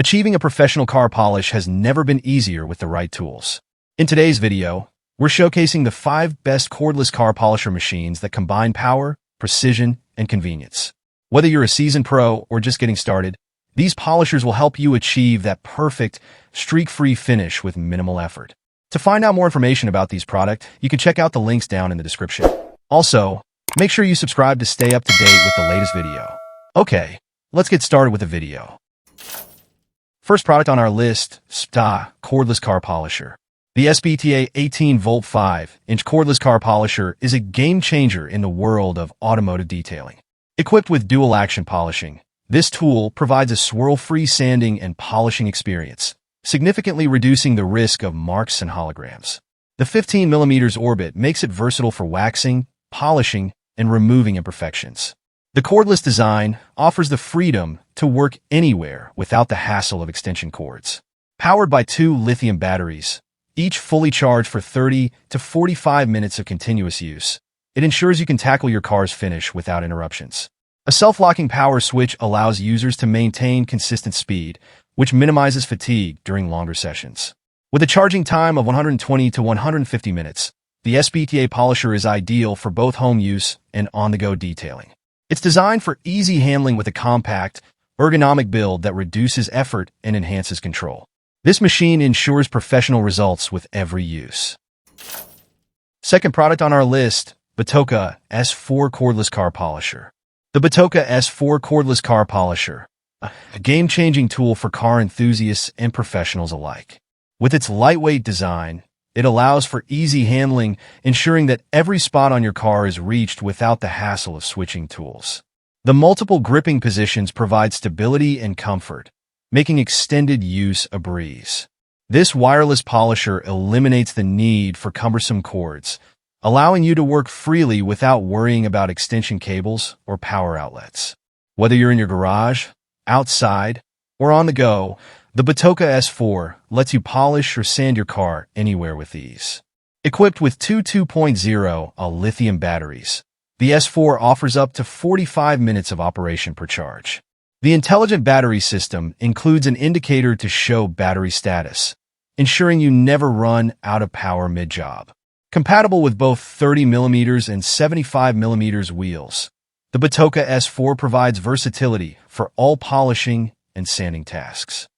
Achieving a professional car polish has never been easier with the right tools. In today's video, we're showcasing the 5 best cordless car polisher machines that combine power, precision, and convenience. Whether you're a seasoned pro or just getting started, these polishers will help you achieve that perfect, streak-free finish with minimal effort. To find out more information about these products, you can check out the links down in the description. Also, make sure you subscribe to stay up to date with the latest video. Okay, let's get started with the video. First product on our list, SPTA Cordless Car Polisher. The SPTA 18-volt 5-inch cordless car polisher is a game-changer in the world of automotive detailing. Equipped with dual-action polishing, this tool provides a swirl-free sanding and polishing experience, significantly reducing the risk of marks and holograms. The 15mm orbit makes it versatile for waxing, polishing, and removing imperfections. The cordless design offers the freedom to work anywhere without the hassle of extension cords. Powered by 2 lithium batteries, each fully charged for 30 to 45 minutes of continuous use, it ensures you can tackle your car's finish without interruptions. A self-locking power switch allows users to maintain consistent speed, which minimizes fatigue during longer sessions. With a charging time of 120 to 150 minutes, the SPTA polisher is ideal for both home use and on-the-go detailing. It's designed for easy handling with a compact, ergonomic build that reduces effort and enhances control. This machine ensures professional results with every use. Second product on our list, Batoca S4 Cordless Car Polisher. The Batoca S4 Cordless Car Polisher, a game-changing tool for car enthusiasts and professionals alike. With its lightweight design, it allows for easy handling, ensuring that every spot on your car is reached without the hassle of switching tools. The multiple gripping positions provide stability and comfort, making extended use a breeze. This wireless polisher eliminates the need for cumbersome cords, allowing you to work freely without worrying about extension cables or power outlets. Whether you're in your garage, outside, or on the go, the Batoca S4 lets you polish or sand your car anywhere with ease. Equipped with 2 2.0 lithium batteries, the S4 offers up to 45 minutes of operation per charge. The intelligent battery system includes an indicator to show battery status, ensuring you never run out of power mid-job. Compatible with both 30mm and 75mm wheels, the Batoca S4 provides versatility for all polishing and sanding tasks.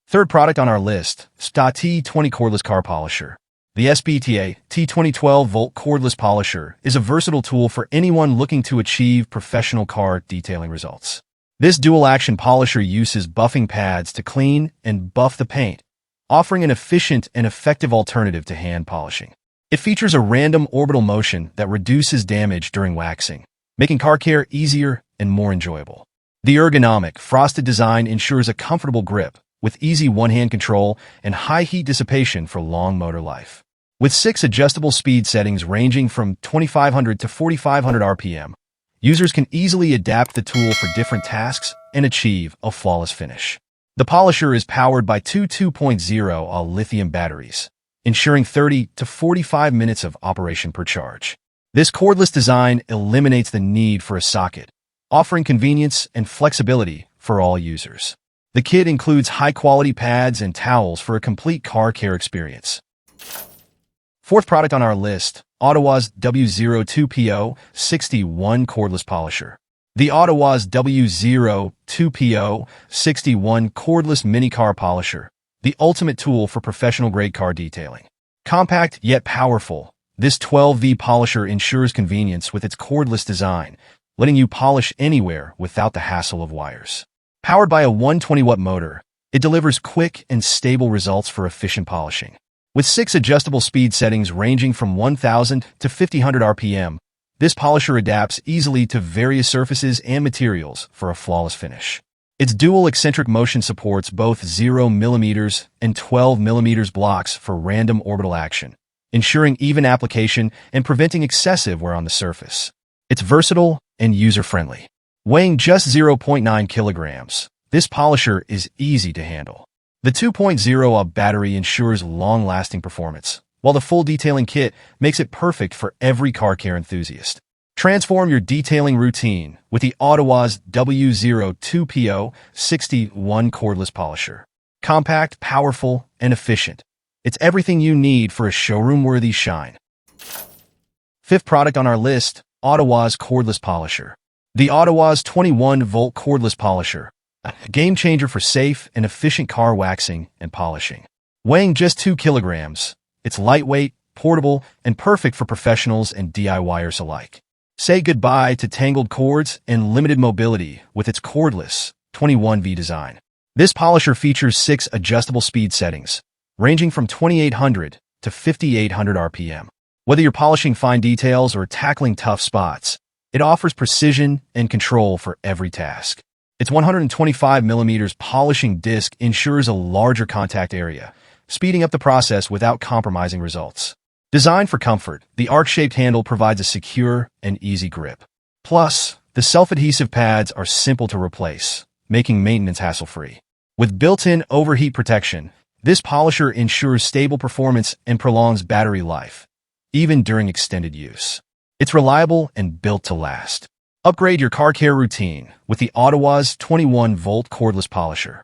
Third product on our list, ST20 Cordless Car Polisher. The SPTA T20 12-volt cordless polisher is a versatile tool for anyone looking to achieve professional car detailing results. This dual-action polisher uses buffing pads to clean and buff the paint, offering an efficient and effective alternative to hand polishing. It features a random orbital motion that reduces damage during waxing, making car care easier and more enjoyable. The ergonomic, frosted design ensures a comfortable grip, with easy one-hand control and high heat dissipation for long motor life. With 6 adjustable speed settings ranging from 2500 to 4500 RPM, users can easily adapt the tool for different tasks and achieve a flawless finish. The polisher is powered by 2 2.0 lithium batteries, ensuring 30 to 45 minutes of operation per charge. This cordless design eliminates the need for a socket, offering convenience and flexibility for all users. The kit includes high-quality pads and towels for a complete car care experience. Fourth product on our list, Autiwoz W02PO 61 Cordless Polisher. The Autiwoz W02PO 61 Cordless Mini Car Polisher, the ultimate tool for professional-grade car detailing. Compact yet powerful, this 12V polisher ensures convenience with its cordless design, letting you polish anywhere without the hassle of wires. Powered by a 120-watt motor, it delivers quick and stable results for efficient polishing. With 6 adjustable speed settings ranging from 1000 to 1500 RPM, this polisher adapts easily to various surfaces and materials for a flawless finish. Its dual eccentric motion supports both 0mm and 12mm blocks for random orbital action, ensuring even application and preventing excessive wear on the surface. It's versatile and user-friendly. Weighing just 0.9 kilograms, this polisher is easy to handle. The 2.0 battery ensures long-lasting performance, while the full detailing kit makes it perfect for every car care enthusiast. Transform your detailing routine with the Autiwoz W02PO61 Cordless Polisher. Compact, powerful, and efficient. It's everything you need for a showroom-worthy shine. Fifth product on our list, Autiwoz Cordless Polisher. The Autiwoz 21-volt Cordless Polisher, a game changer for safe and efficient car waxing and polishing. Weighing just 2 kilograms, it's lightweight, portable, and perfect for professionals and DIYers alike. Say goodbye to tangled cords and limited mobility with its cordless 21V design. This polisher features 6 adjustable speed settings, ranging from 2,800 to 5,800 RPM. Whether you're polishing fine details or tackling tough spots, it offers precision and control for every task. Its 125mm polishing disc ensures a larger contact area, speeding up the process without compromising results. Designed for comfort, the arc-shaped handle provides a secure and easy grip. Plus, the self-adhesive pads are simple to replace, making maintenance hassle-free. With built-in overheat protection, this polisher ensures stable performance and prolongs battery life, even during extended use. It's reliable and built to last. Upgrade your car care routine with the Autiwoz 21-volt Cordless Polisher.